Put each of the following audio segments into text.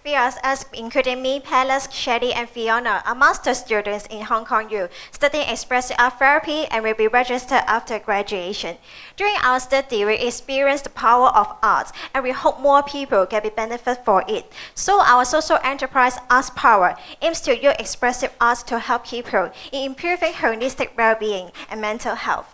VSS, including me, Palace, Shelly, and Fiona, are master students in Hong Kong U, studying expressive art therapy and will be registered after graduation. During our study, we experienced the power of art, and we hope more people can be benefit for it. So our social enterprise Arts Power aims to use expressive arts to help people in improving holistic well-being and mental health.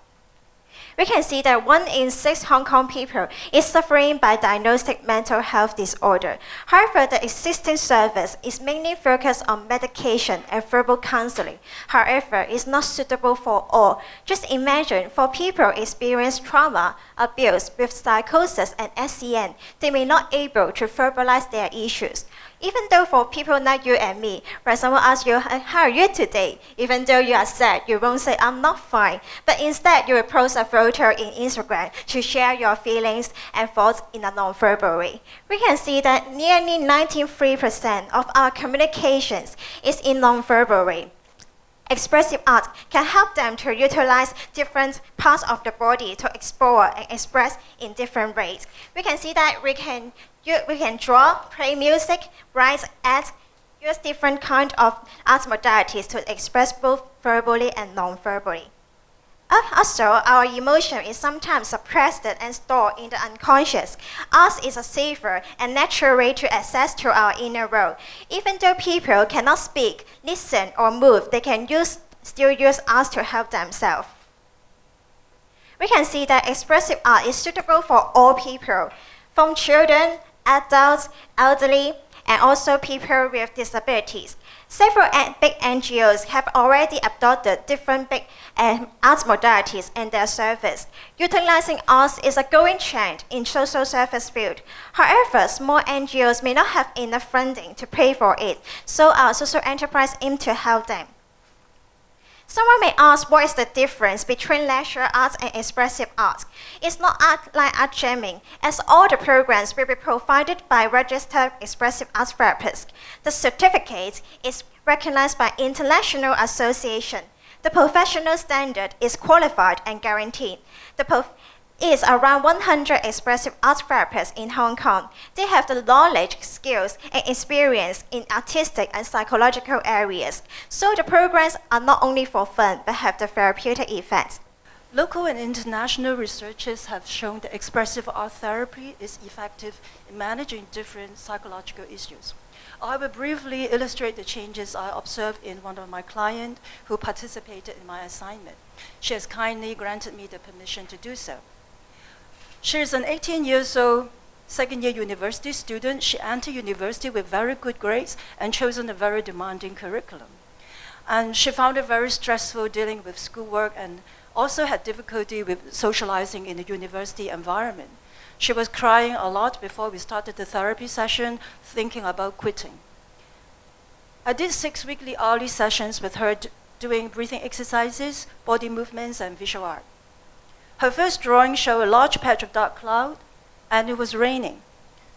We can see that 1 in 6 Hong Kong people is suffering by diagnostic mental health disorder. However, the existing service is mainly focused on medication and verbal counseling. However, it's not suitable for all. Just imagine, for people experiencing trauma, abuse with psychosis and SCN, they may not able to verbalize their issues. Even though for people like you and me, when someone asks you, how are you today? Even though you are sad, you won't say, I'm not fine. But instead, you will post a photo in Instagram to share your feelings and thoughts in a non-verbal way. We can see that nearly 93% of our communications is in non-verbal way. Expressive art can help them to utilize different parts of the body to explore and express in different ways. We can see that we can draw, play music, write, act, use different kind of art modalities to express both verbally and non-verbally. Also, our emotion is sometimes suppressed and stored in the unconscious. Art is a safer and natural way to access to our inner world. Even though people cannot speak, listen, or move, they can still use art to help themselves. We can see that expressive art is suitable for all people, from children, adults, elderly, and also people with disabilities. Several big NGOs have already adopted different big arts modalities in their service. Utilizing arts is a growing trend in social service field. However, small NGOs may not have enough funding to pay for it, so our social enterprise aim to help them. Someone may ask, what is the difference between leisure arts and expressive arts? It's not like art jamming, as all the programs will be provided by registered expressive arts therapists. The certificate is recognized by international association. The professional standard is qualified and guaranteed. Is around 100 expressive arts therapists in Hong Kong. They have the knowledge, skills, and experience in artistic and psychological areas. So the programs are not only for fun, but have the therapeutic effects. Local and international researchers have shown that expressive art therapy is effective in managing different psychological issues. I will briefly illustrate the changes I observed in one of my clients who participated in my assignment. She has kindly granted me the permission to do so. She is an 18-year-old second-year university student. She entered university with very good grades and chosen a very demanding curriculum. And she found it very stressful dealing with schoolwork and also had difficulty with socializing in the university environment. She was crying a lot before we started the therapy session, thinking about quitting. I did 6 weekly hourly sessions with her doing breathing exercises, body movements, and visual art. Her first drawing showed a large patch of dark cloud, and it was raining.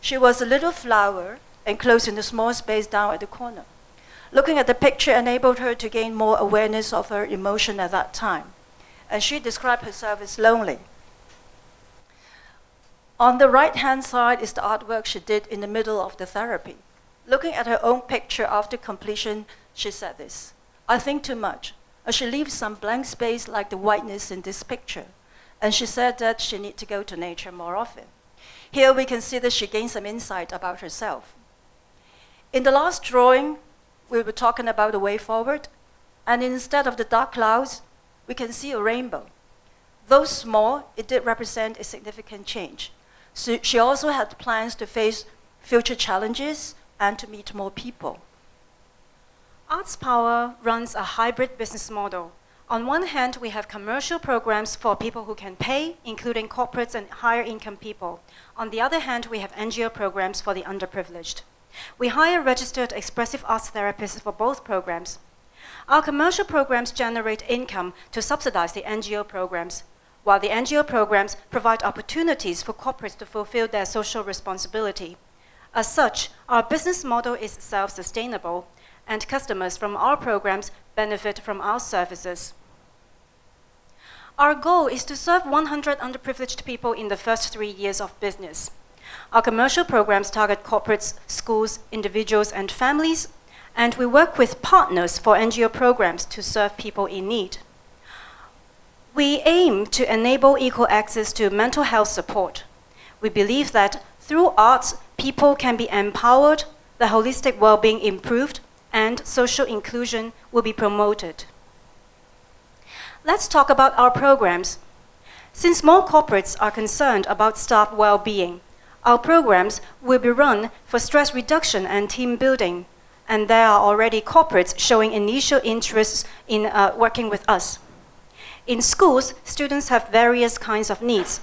She was a little flower enclosed in a small space down at the corner. Looking at the picture enabled her to gain more awareness of her emotion at that time, and she described herself as lonely. On the right-hand side is the artwork she did in the middle of the therapy. Looking at her own picture after completion, she said this, I think too much. She leaves some blank space like the whiteness in this picture. And she said that she needs to go to nature more often. Here we can see that she gained some insight about herself. In the last drawing, we were talking about the way forward, and instead of the dark clouds, we can see a rainbow. Though small, it did represent a significant change. So she also had plans to face future challenges and to meet more people. Arts Power runs a hybrid business model. On one hand, we have commercial programs for people who can pay, including corporates and higher income people. On the other hand, we have NGO programs for the underprivileged. We hire registered expressive arts therapists for both programs. Our commercial programs generate income to subsidize the NGO programs, while the NGO programs provide opportunities for corporates to fulfill their social responsibility. As such, our business model is self-sustainable, and customers from our programs benefit from our services. Our goal is to serve 100 underprivileged people in the first 3 years of business. Our commercial programs target corporates, schools, individuals, and families, and we work with partners for NGO programs to serve people in need. We aim to enable equal access to mental health support. We believe that through arts, people can be empowered, the holistic well-being improved, and social inclusion will be promoted. Let's talk about our programs. Since more corporates are concerned about staff well-being, our programs will be run for stress reduction and team building, and there are already corporates showing initial interests in working with us. In schools, students have various kinds of needs.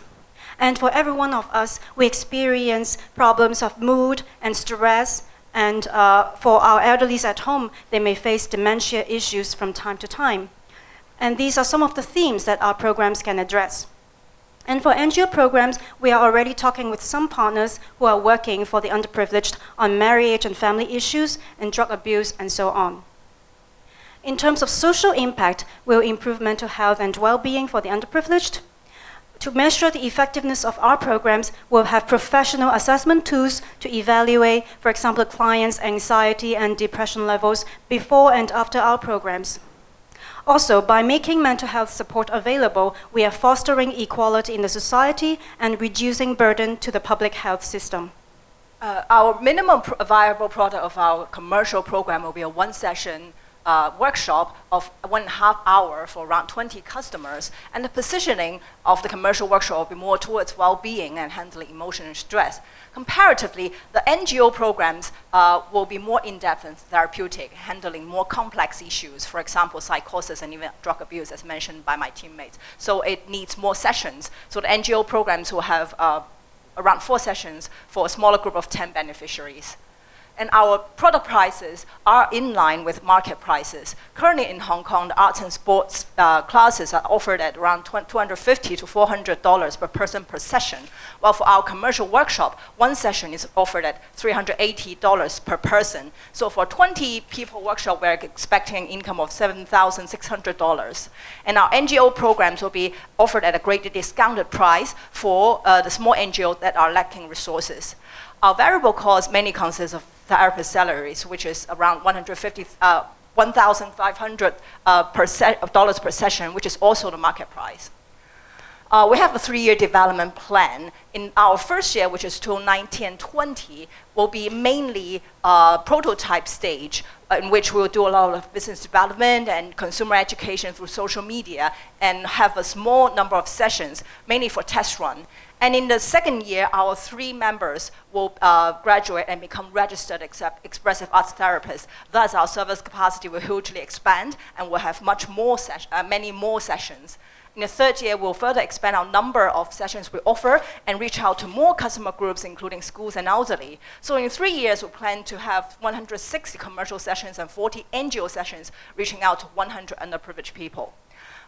And for every one of us, we experience problems of mood and stress. And for our elderlies at home, they may face dementia issues from time to time. And these are some of the themes that our programs can address. And for NGO programs, we are already talking with some partners who are working for the underprivileged on marriage and family issues and drug abuse and so on. In terms of social impact, we'll improve mental health and well-being for the underprivileged. To measure the effectiveness of our programs, we'll have professional assessment tools to evaluate, for example, clients' anxiety and depression levels before and after our programs. Also, by making mental health support available, we are fostering equality in the society and reducing burden to the public health system. Our minimum viable product of our commercial program will be a one-session workshop of 1.5 hours for around 20 customers, and the positioning of the commercial workshop will be more towards well-being and handling emotion and stress. Comparatively, the NGO programs will be more in-depth and therapeutic, handling more complex issues, for example, psychosis and even drug abuse, as mentioned by my teammates. So it needs more sessions. So the NGO programs will have around 4 sessions for a smaller group of 10 beneficiaries. And our product prices are in line with market prices. Currently in Hong Kong, the arts and sports classes are offered at around $250 to $400 per person per session, while for our commercial workshop, one session is offered at $380 per person. So for 20 people workshop, we're expecting an income of $7,600. And our NGO programs will be offered at a greatly discounted price for the small NGOs that are lacking resources. Our variable cost mainly consists of therapist salaries, which is around $1,500 per session, which is also the market price. We have a 3-year development plan. In our first year, which is 2019 and 20, will be mainly prototype stage, in which we'll do a lot of business development and consumer education through social media, and have a small number of sessions, mainly for test run. And in the second year, our 3 members will graduate and become registered expressive arts therapists. Thus, our service capacity will hugely expand, and we'll have many more sessions. In the third year, we'll further expand our number of sessions we offer and reach out to more customer groups, including schools and elderly. So in 3 years, we plan to have 160 commercial sessions and 40 NGO sessions, reaching out to 100 underprivileged people.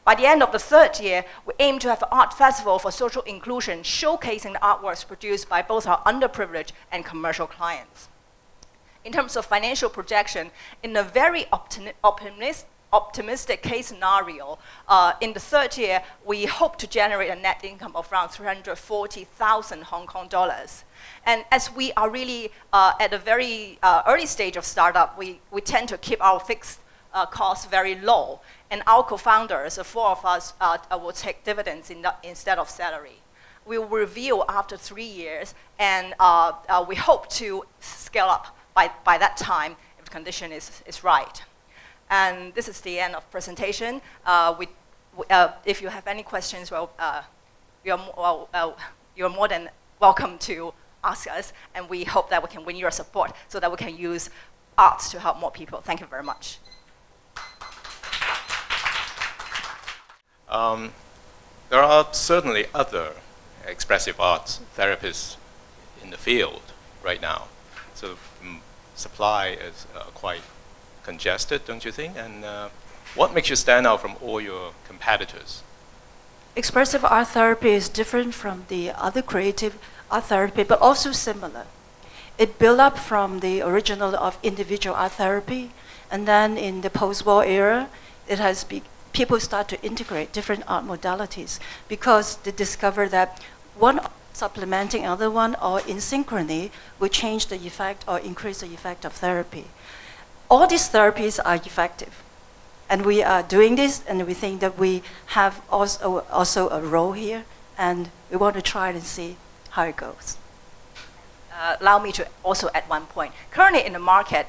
By the end of the third year, we aim to have an art festival for social inclusion, showcasing the artworks produced by both our underprivileged and commercial clients. In terms of financial projection, in a very optimistic case scenario, in the third year, we hope to generate a net income of around 340,000 Hong Kong dollars. And as we are really at a very early stage of startup, we tend to keep our fixed costs very low. And our co-founders, the 4 of us, will take dividends instead of salary. We will review after 3 years, and we hope to scale up by that time if the condition is right. And this is the end of presentation. If you have any questions, you're more than welcome to ask us, and we hope that we can win your support so that we can use arts to help more people. Thank you very much. There are certainly other expressive arts therapists in the field right now. So supply is quite congested, don't you think? And what makes you stand out from all your competitors? Expressive art therapy is different from the other creative art therapy, but also similar. It built up from the original of individual art therapy, and then in the post-war era, it has people start to integrate different art modalities because they discover that supplementing other one, or in synchrony, we change the effect or increase the effect of therapy. All these therapies are effective. And we are doing this, and we think that we have also a role here, and we want to try and see how it goes. Allow me to also add one point. Currently in the market,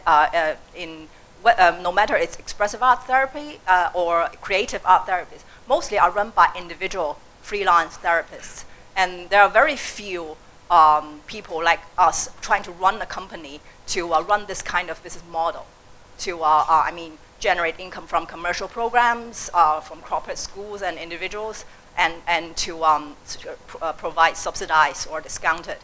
no matter it's expressive art therapy or creative art therapies, mostly are run by individual freelance therapists. And there are very few people like us trying to run a company to run this kind of business model, to generate income from commercial programs, from corporate schools and individuals, and to provide subsidized or discounted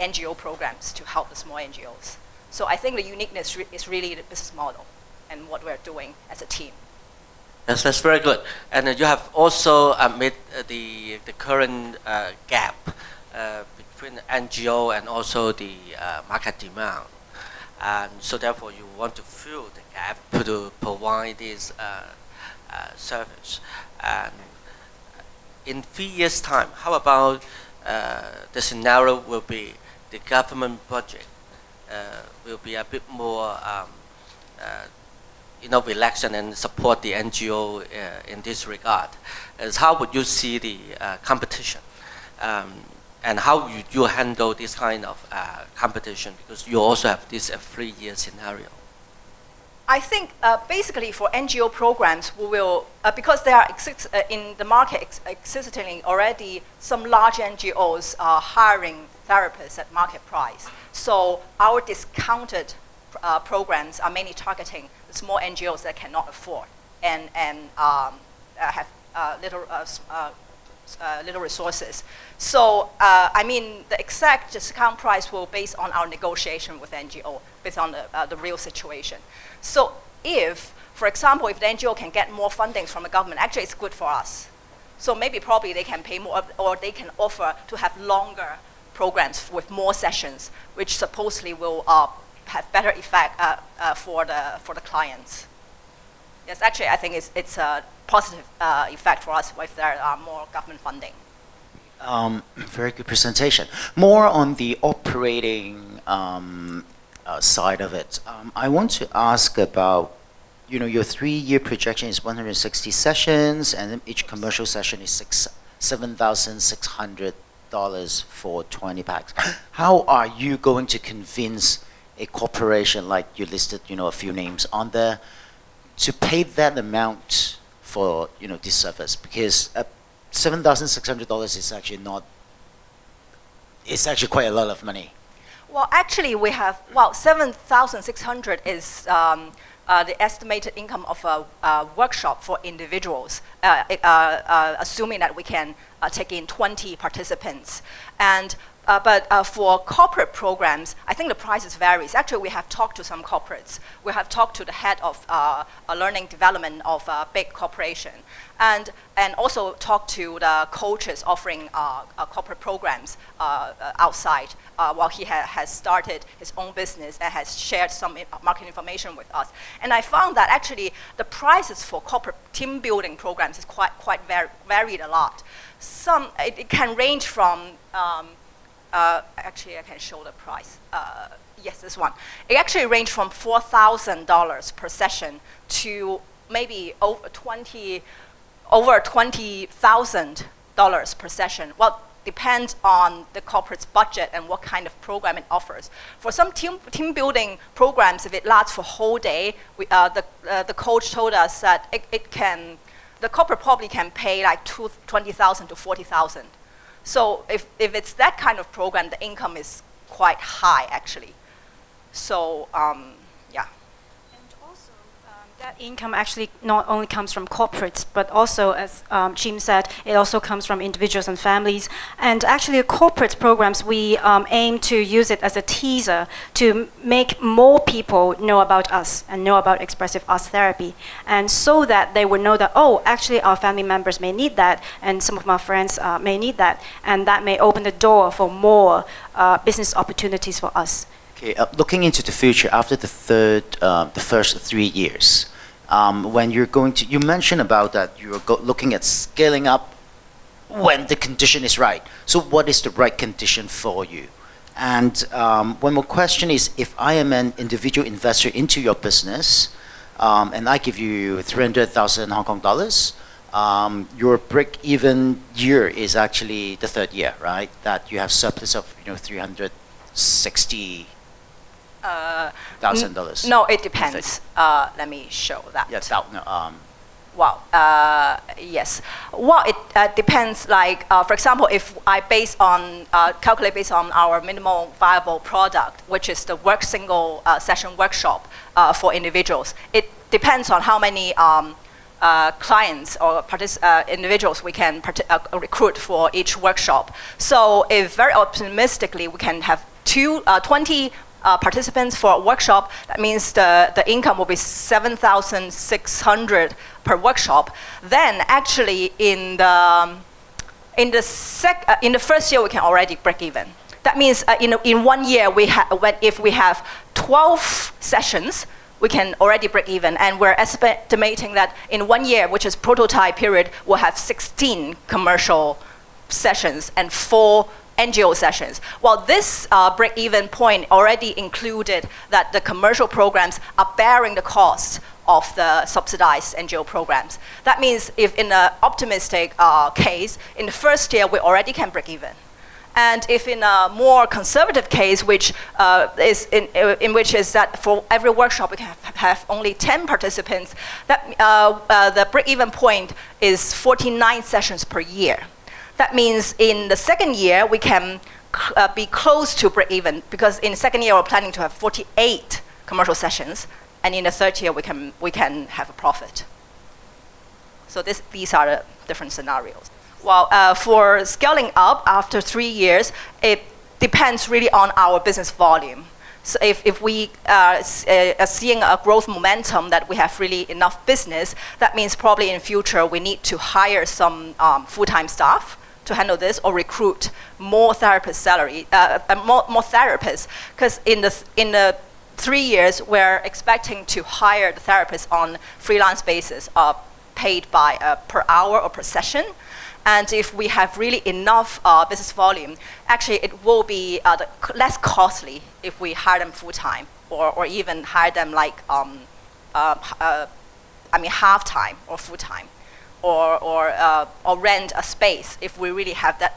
NGO programs to help the small NGOs. So I think the uniqueness is really the business model and what we're doing as a team. Yes, that's very good. And you have also made the current gap between the NGO and also the market demand. And so therefore you want to fill the gap to provide this service. And in 3 years' time, how about the scenario will be the government budget will be a bit more relaxed and support the NGO in this regard? As how would you see the competition? And how would you handle this kind of competition? Because you also have this 3-year scenario. I think basically for NGO programs, we will, because there are in the market existing already some large NGOs are hiring therapists at market price. So our discounted programs are mainly targeting the small NGOs that cannot afford and have little resources. So the exact discount price will based on our negotiation with NGO, based on the real situation. So if, for example, if the NGO can get more funding from the government, actually it's good for us. So probably they can pay more, or they can offer to have longer programs with more sessions, which supposedly will have better effect for the clients. Yes, actually I think it's a positive effect for us if there are more government funding. Very good presentation. More on the operating side of it. I want to ask about, your 3-year projection is 160 sessions, and then each commercial session is $7,600 for 20 packs. How are you going to convince a corporation like you listed, a few names on there, to pay that amount for this service? Because $7,600 is actually not. It's actually quite a lot of money. Well, actually, we have 7,600 is the estimated income of a workshop for individuals, assuming that we can take in 20 participants. And but for corporate programs, I think the prices varies. Actually, we have talked to some corporates. We have talked to the head of learning development of a big corporation, and also talked to the coaches offering corporate programs outside, while he has started his own business and has shared some market information with us. And I found that actually the prices for corporate team building programs is quite varied a lot. It can range from actually, I can show the price. Yes, this one. It actually ranges from $4,000 per session to maybe over $20,000 per session. Well, depends on the corporate's budget and what kind of program it offers. For some team building programs, if it lasts for a whole day, the coach told us that the corporate probably can pay like $20,000 to $40,000. So if it's that kind of program, the income is quite high, actually. So, yeah. And also, that income actually not only comes from corporates, but also, as Jim said, it also comes from individuals and families. And actually, corporate programs, we aim to use it as a teaser to make more people know about us and know about expressive arts therapy. And so that they would know that, oh, actually our family members may need that, and some of my friends may need that. And that may open the door for more business opportunities for us. Okay, looking into the future, after the first 3 years, when you're going to, you mentioned about that you're looking at scaling up when the condition is right. So what is the right condition for you? And one more question is, if I am an individual investor into your business, and I give you 300,000 Hong Kong dollars, your break-even year is actually the third year, right? That you have surplus of 360,000 dollars. No, it depends. Let me show that. Yes. Well, yes. Well, it depends. Like, for example, if I calculate based on our minimal viable product, which is the single session workshop for individuals, it depends on how many clients or individuals we can recruit for each workshop. So, if very optimistically we can have 20 participants for a workshop, that means the income will be 7,600 per workshop. Then actually in the first year we can already break even. That means in 1 year if we have 12 sessions, we can already break even, and we're estimating that in 1 year, which is prototype period, we'll have 16 commercial sessions and 4 NGO sessions. Well, this break-even point already included that the commercial programs are bearing the cost of the subsidized NGO programs. That means if in an optimistic case, in the first year, we already can break even. And if in a more conservative case, which in which is that for every workshop we can have only 10 participants, that the break-even point is 49 sessions per year. That means in the second year, we can be close to break-even, because in the second year, we're planning to have 48 commercial sessions, and in the third year, we can have a profit. So these are the different scenarios. Well, for scaling up after 3 years, it depends really on our business volume. So if we are seeing a growth momentum that we have really enough business, that means probably in future we need to hire some full-time staff to handle this, or recruit more therapists, more therapists, because in the 3 years we're expecting to hire the therapists on freelance basis, paid by per hour or per session. And if we have really enough business volume, actually it will be less costly if we hire them full time, or even hire them like half time or full time. Or rent a space if we really have that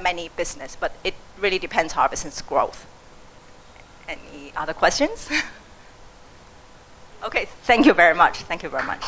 many business, but it really depends on our business growth. Any other questions? Okay, thank you very much. Thank you very much.